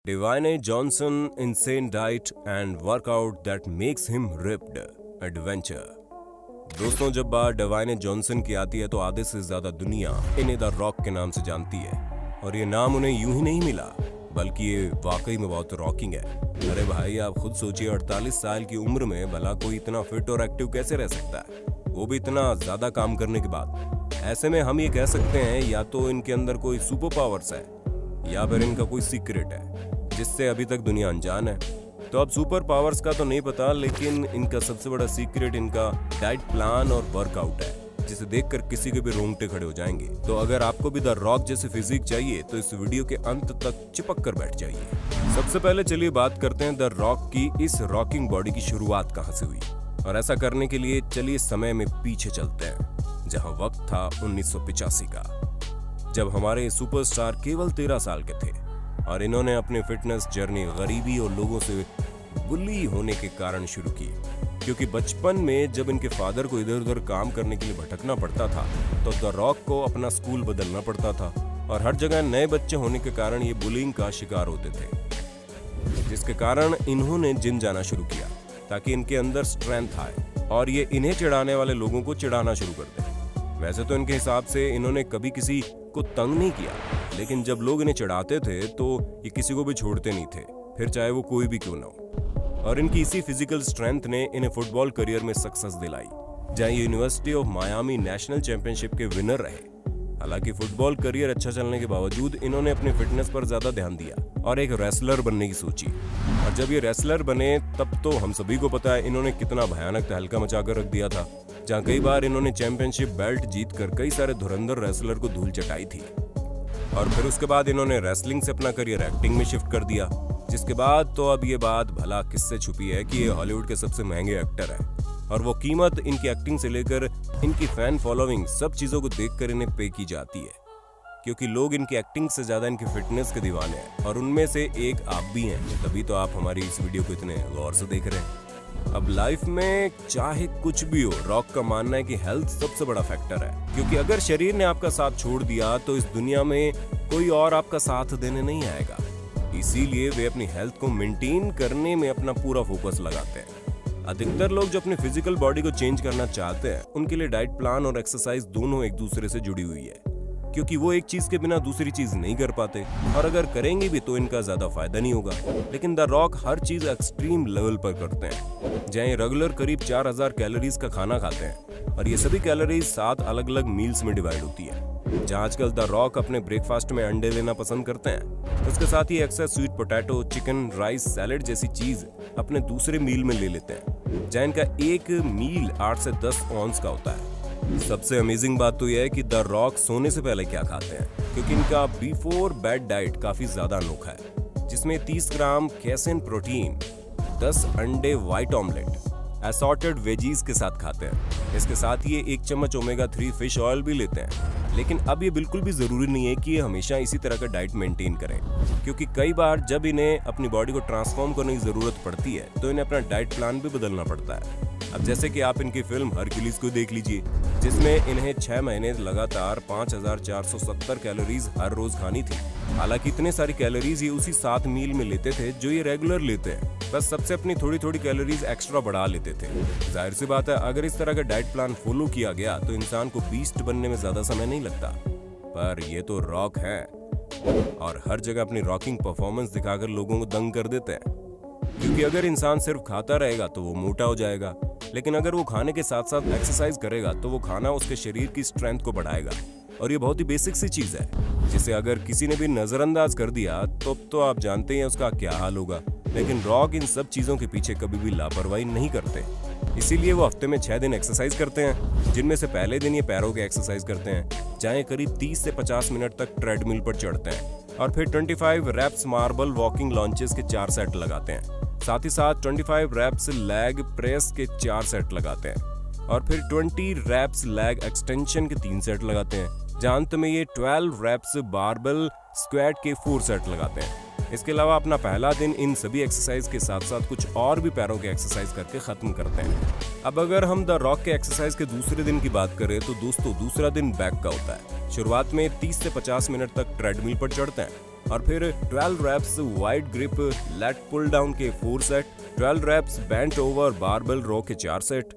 Dwayne Johnson insane diet and workout that makes him ripped. Adventure. दोस्तों, जब बात divine Johnson की आती है तो आधे से ज्यादा दुनिया इन्हें द रॉक के नाम से जानती है। और ये नाम उन्हें यूं ही नहीं मिला, बल्कि ये वाकई में बहुत रॉकिंग है। अरे भाई, आप खुद सोचिए, 48 साल की उम्र में भला कोई इतना फिट और एक्टिव कैसे रह सकता है, वो भी इतना ज्यादा काम करने के बाद। ऐसे में हम ये कह सकते हैं या तो इनके अंदर कोई सुपर पावर्स है या फिर इनका कोई सीक्रेट है जिससे अभी तक दुनिया अनजान है। तो अब सुपर पावर्स का तो नहीं पता, लेकिन इनका सबसे बड़ा सीक्रेट इनका डाइट प्लान और वर्कआउट है, जिसे देखकर किसी के भी रोंगटे खड़े हो जाएंगे। तो अगर आपको भी द रॉक जैसे फिजिक चाहिए तो इस वीडियो के अंत तक चिपक कर बैठ जाइए। सबसे पहले चलिए बात करते हैं द रॉक की इस रॉकिंग बॉडी की शुरुआत कहाँ से हुई। और ऐसा करने के लिए चलिए समय में पीछे चलते हैं, जहाँ वक्त था 1985 का, जब हमारे सुपरस्टार केवल 13 साल के थे और इन्होंने अपनी फिटनेस जर्नी गरीबी और लोगों से बुली होने के कारण शुरू की। क्योंकि बचपन में जब इनके फादर को इधर उधर काम करने के लिए भटकना पड़ता था तो द रॉक को अपना स्कूल बदलना पड़ता था और हर जगह नए बच्चे होने के कारण ये बुलिंग का शिकार होते थे, जिसके कारण इन्होंने जिम जाना शुरू किया ताकि इनके अंदर स्ट्रेंथ आए और ये इन्हें चिढ़ाने वाले लोगों को चिढ़ाना शुरू कर दे। वैसे तो इनके हिसाब से इन्होंने कभी किसी को तंग नहीं किया, लेकिन जब लोग इन्हें चिढ़ाते थे तो ये किसी को भी छोड़ते नहीं थे, फिर चाहे वो कोई भी क्यों ना हो। और इनकी इसी फिजिकल स्ट्रेंथ ने इन्हें फुटबॉल करियर में सक्सेस दिलाई, जहां university of Miami national championship के विनर रहे। हालांकि फुटबॉल करियर अच्छा चलने के बावजूद इन्होंने अपनी फिटनेस पर ज्यादा ध्यान दिया और एक रेसलर बनने की सोची। और जब ये रेसलर बने तब तो हम सभी को पता है इन्होंने कितना भयानक तहलका मचाकर रख दिया था, जहां कई बार इन्होंने चैंपियनशिप बेल्ट जीतकर कई सारे धुरंधर रेसलर को धूल चटाई थी। और फिर उसके बाद इन्होंने रेसलिंग से अपना करियर एक्टिंग में शिफ्ट कर दिया, जिसके बाद तो अब ये बात भला किससे छुपी है कि ये हॉलीवुड के सबसे महंगे एक्टर हैं और वो कीमत इनकी एक्टिंग से लेकर इनकी फैन फॉलोइंग सब चीजों को देखकर इन्हें पे की जाती है, क्योंकि लोग इनकी एक्टिंग से ज्यादा इनकी फिटनेस के दीवाने हैं और उनमें से एक आप भी हैं, तभी तो आप हमारी इस वीडियो को इतने गौर से देख रहे हैं। अब लाइफ में चाहे कुछ भी हो, रॉक का मानना है कि हेल्थ सबसे बड़ा फैक्टर है, क्योंकि अगर शरीर ने आपका साथ छोड़ दिया तो इस दुनिया में कोई और आपका साथ देने नहीं आएगा। इसीलिए वे अपनी हेल्थ को मेंटेन करने में अपना पूरा फोकस लगाते हैं। अधिकतर लोग जो अपनी फिजिकल बॉडी को चेंज करना चाहते हैं, उनके लिए डाइट प्लान और एक्सरसाइज दोनों एक दूसरे से जुड़ी हुई है, क्योंकि वो एक चीज के बिना दूसरी चीज नहीं कर पाते और अगर करेंगे भी तो इनका ज्यादा फायदा नहीं होगा। लेकिन द रॉक हर चीज एक्सट्रीम लेवल पर करते हैं, जहाँ रेगुलर करीब 4000 कैलोरीज का खाना खाते हैं और ये सभी कैलोरीज 7 अलग अलग मील्स में डिवाइड होती है। जहाँ आजकल द रॉक अपने ब्रेकफास्ट में अंडे लेना पसंद करते हैं, उसके साथ ही extra sweet potato, chicken, rice, salad जैसी चीज अपने दूसरे मील में ले लेते हैं, जहाँ इनका एक मील 8 से 10 ऑन्स का होता है। सबसे अमेजिंग बात तो यह है कि द रॉक सोने से पहले क्या खाते हैं, क्योंकि इनका बिफोर बेड डाइट काफी ज्यादा अनोखा है, जिसमें 30 ग्राम कैसेन प्रोटीन, 10 अंडे, व्हाइट ऑमलेट, असॉर्टेड वेजीज के साथ खाते हैं। इसके साथ ही 1 चम्मच ओमेगा 3 फिश ऑयल भी लेते हैं। लेकिन अब ये बिल्कुल भी जरूरी नहीं है कि ये हमेशा इसी तरह का डाइट मेंटेन करें, क्योंकि कई बार जब इन्हें अपनी बॉडी को ट्रांसफॉर्म करने की जरूरत पड़ती है तो इन्हें अपना डाइट प्लान भी बदलना पड़ता है। अब जैसे कि आप इनकी फिल्म हरक्यूलिस को देख लीजिए, जिसमें इन्हें 6 महीने लगातार 5470 कैलोरीज हर रोज खानी थी। हालांकि इतने सारी कैलोरीज ये उसी 7 मील में लेते थे जो ये रेगुलर लेते हैं, बस सबसे अपनी थोड़ी थोड़ी कैलोरीज एक्स्ट्रा बढ़ा लेते थे। जाहिर सी बात है, अगर इस तरह का डाइट प्लान फॉलो किया गया तो इंसान को बीस्ट बनने में ज्यादा समय नहीं लगता। पर ये तो रॉक है और हर जगह अपनी रॉकिंग परफॉर्मेंस दिखाकर लोगों को दंग कर देते हैं। क्योंकि अगर इंसान सिर्फ खाता रहेगा तो वो मोटा हो जाएगा, लेकिन अगर वो खाने के साथ साथ एक्सरसाइज करेगा तो वो खाना उसके शरीर की स्ट्रेंथ को बढ़ाएगा। और ये बहुत ही बेसिक सी चीज है, जिसे अगर किसी ने भी नजरअंदाज कर दिया तो आप जानते हैं उसका क्या हाल होगा। लेकिन रॉक इन सब चीजों के पीछे कभी भी लापरवाही नहीं करते, इसीलिए वो हफ्ते में 6 दिन एक्सरसाइज करते हैं, जिनमें से पहले दिन ये पैरों के एक्सरसाइज करते हैं, जहाँ करीब 30 से 50 मिनट तक ट्रेडमिल पर चढ़ते हैं और फिर 25 रैप्स मार्बल वॉकिंग लॉन्चेस के 4 सेट लगाते हैं। साथ ही साथ 25 रैप्स लेग प्रेस के 4 सेट लगाते हैं और फिर 20 रैप्स लेग एक्सटेंशन के 3 सेट लगाते हैं, जहाँ अंत में ये 12 रैप्स बारबेल स्क्वाट के 4 सेट लगाते हैं। इसके अलावा अपना पहला दिन इन सभी एक्सरसाइज के साथ साथ कुछ और भी पैरों के एक्सरसाइज करके खत्म करते हैं। अब अगर हम द रॉक के एक्सरसाइज के दूसरे दिन की बात करें तो दोस्तों दूसरा दिन बैक का होता है। शुरुआत में 30 से 50 मिनट तक ट्रेडमिल पर चढ़ते हैं और फिर 12 reps wide grip lat pull down के 4 set, 12 reps bent over barbell row के 4 set,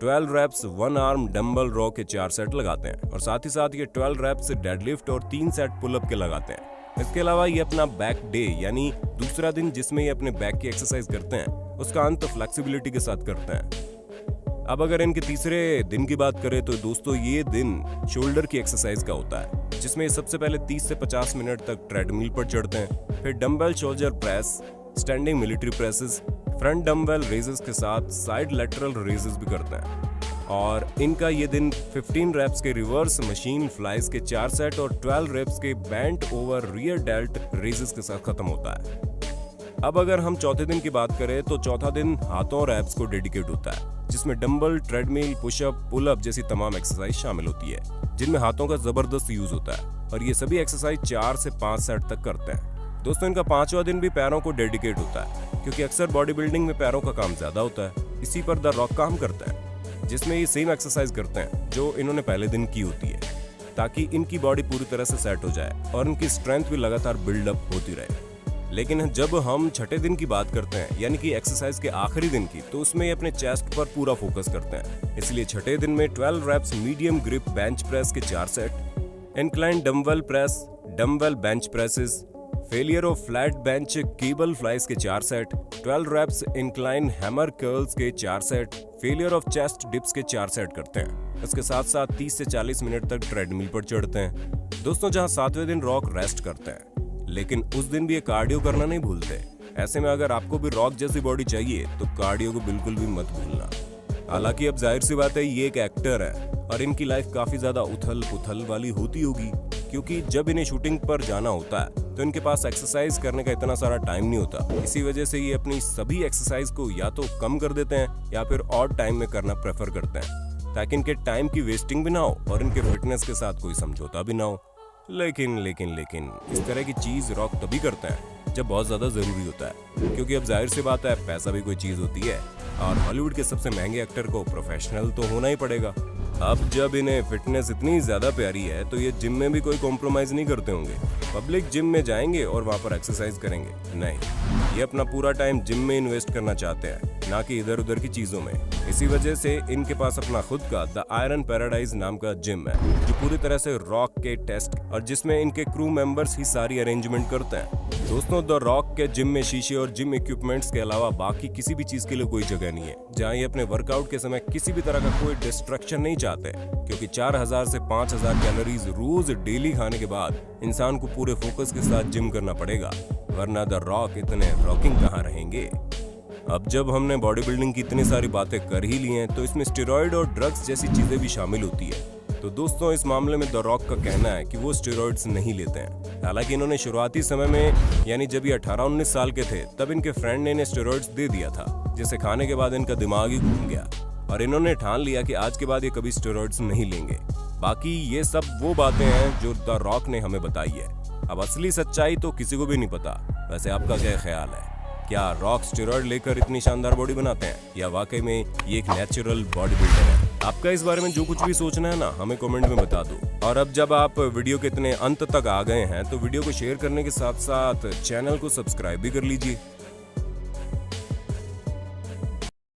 12 reps one arm dumbbell row के 4 सेट लगाते हैं और साथ ही साथ ये 12 reps डेडलिफ्ट और 3 सेट पुलअप के लगाते हैं। इसके अलावा ये अपना बैक डे यानी दूसरा दिन जिसमें ये अपने बैक की एक्सरसाइज करते हैं उसका अंत फ्लेक्सिबिलिटी के साथ करते हैं। अब अगर इनके तीसरे दिन की बात करें तो दोस्तों ये दिन शोल्डर की एक्सरसाइज का होता है, जिसमें ये सबसे पहले 30 से 50 मिनट तक ट्रेडमिल पर चढ़ते हैं, फिर dumbbell shoulder press, standing military presses, front dumbbell raises के साथ साइड लेटरल रेजेस भी करते हैं। और इनका ये दिन 15 reps के रिवर्स मशीन फ्लाइज के 4 सेट और 12 reps के bent over rear dealt raises के साथ खत्म होता है। अब अगर हम चौथे दिन की बात करें तो चौथा दिन हाथों और एब्स को डेडिकेट होता है, जिसमें डंबल, ट्रेडमिल, पुशअप, पुलअप जैसी तमाम एक्सरसाइज शामिल होती है, जिनमें हाथों का जबरदस्त यूज होता है और ये सभी एक्सरसाइज 4 से 5 सेट तक करते हैं। दोस्तों इनका पांचवा दिन भी पैरों को डेडिकेट होता है, क्योंकि अक्सर बॉडी बिल्डिंग में पैरों का काम ज्यादा होता है। इसी पर द रॉक काम करता है, जिसमें ये सेम एक्सरसाइज करते हैं जो इन्होंने पहले दिन की होती है, ताकि इनकी बॉडी पूरी तरह से सेट हो जाए और इनकी स्ट्रेंथ भी लगातार बिल्डअप होती रहे। लेकिन जब हम छठे दिन की बात करते हैं यानी कि एक्सरसाइज के आखिरी दिन की, तो उसमें ये अपने चेस्ट पर पूरा फोकस करते हैं। इसलिए छठे दिन में 12 reps medium grip bench press के 4 set, incline dumbbell press, dumbbell bench presses, failure of flat bench cable flies के 4 set, 12 reps incline hammer curls के 4 set, failure of chest dips के 4 सेट करते हैं। इसके साथ साथ 30 से 40 मिनट तक ट्रेडमिल पर चढ़ते हैं। दोस्तों जहां 7वें दिन रॉक रेस्ट करते हैं, लेकिन उस दिन भी ये कार्डियो करना नहीं भूलते। ऐसे में अगर आपको भी रॉक जैसी बॉडी चाहिए तो कार्डियो को बिल्कुल भी मत भूलना। हालांकि अब जाहिर सी बात है ये एक एक्टर है और इनकी लाइफ काफी ज्यादा उथल पुथल वाली होती होगी, क्योंकि जब इन्हें शूटिंग पर जाना होता है तो इनके पास एक्सरसाइज करने का इतना सारा टाइम नहीं होता। इसी वजह से ये अपनी सभी एक्सरसाइज को या तो कम कर देते हैं या फिर और टाइम में करना प्रेफर करते हैं, ताकि इनके टाइम की वेस्टिंग भी ना हो और इनके फिटनेस के साथ कोई समझौता भी ना हो। लेकिन इस तरह की चीज रॉक तभी करता है जब बहुत ज्यादा जरूरी होता है, क्योंकि अब जाहिर सी बात है पैसा भी कोई चीज होती है और हॉलीवुड के सबसे महंगे एक्टर को प्रोफेशनल तो होना ही पड़ेगा। अब जब इन्हें फिटनेस इतनी ज्यादा प्यारी है तो ये जिम में भी कोई कॉम्प्रोमाइज नहीं करते होंगे। पब्लिक जिम में जाएंगे और वहां पर एक्सरसाइज करेंगे, नहीं, ये अपना पूरा टाइम जिम में इन्वेस्ट करना चाहते हैं, ना कि इधर उधर की चीजों में। इसी वजह से इनके पास अपना खुद का द आयरन पैराडाइज नाम का जिम है, जो पूरी तरह से रॉक के टेस्ट और जिसमें इनके क्रू मेंबर्स ही सारी अरेंजमेंट करते हैं। दोस्तों द रॉक के जिम में शीशे और जिम इक्विपमेंट्स के अलावा बाकी किसी भी चीज के लिए कोई जगह नहीं है, जहाँ ये अपने वर्कआउट के समय किसी भी तरह का कोई डिस्ट्रक्शन नहीं चाहते, क्योंकि 4000 से 5000 कैलोरीज रोज डेली खाने के बाद इंसान को पूरे फोकस के साथ जिम करना पड़ेगा, वरना द रॉक इतने रॉकिंग कहाँ रहेंगे। अब जब हमने बॉडी बिल्डिंग की इतनी सारी बातें कर ही ली हैं तो इसमें स्टेरॉइड और ड्रग्स जैसी चीजें भी शामिल होती है। तो दोस्तों इस मामले में द रॉक का कहना है कि वो स्टेरॉइड्स नहीं लेते हैं। हालांकि इन्होंने शुरुआती समय में यानी जब ये 18-19 साल के थे तब इनके फ्रेंड ने इन्हें स्टेरॉइड्स दे दिया था, जिसे खाने के बाद इनका दिमाग ही घूम गया और इन्होंने ठान लिया कि आज के बाद ये कभी स्टेरॉइड्स नहीं लेंगे। बाकी ये सब वो बातें हैं जो द रॉक ने हमें बताई है। अब असली सच्चाई तो किसी को भी नहीं पता। वैसे आपका क्या ख्याल है, क्या रॉक स्टेरॉइड लेकर इतनी शानदार बॉडी बनाते हैं या वाकई में ये एक नेचुरल बॉडी बिल्डर है? आपका इस बारे में जो कुछ भी सोचना है ना, हमें कमेंट में बता दो। और अब जब आप वीडियो के इतने अंत तक आ गए हैं तो वीडियो को शेयर करने के साथ साथ चैनल को सब्सक्राइब भी कर लीजिए।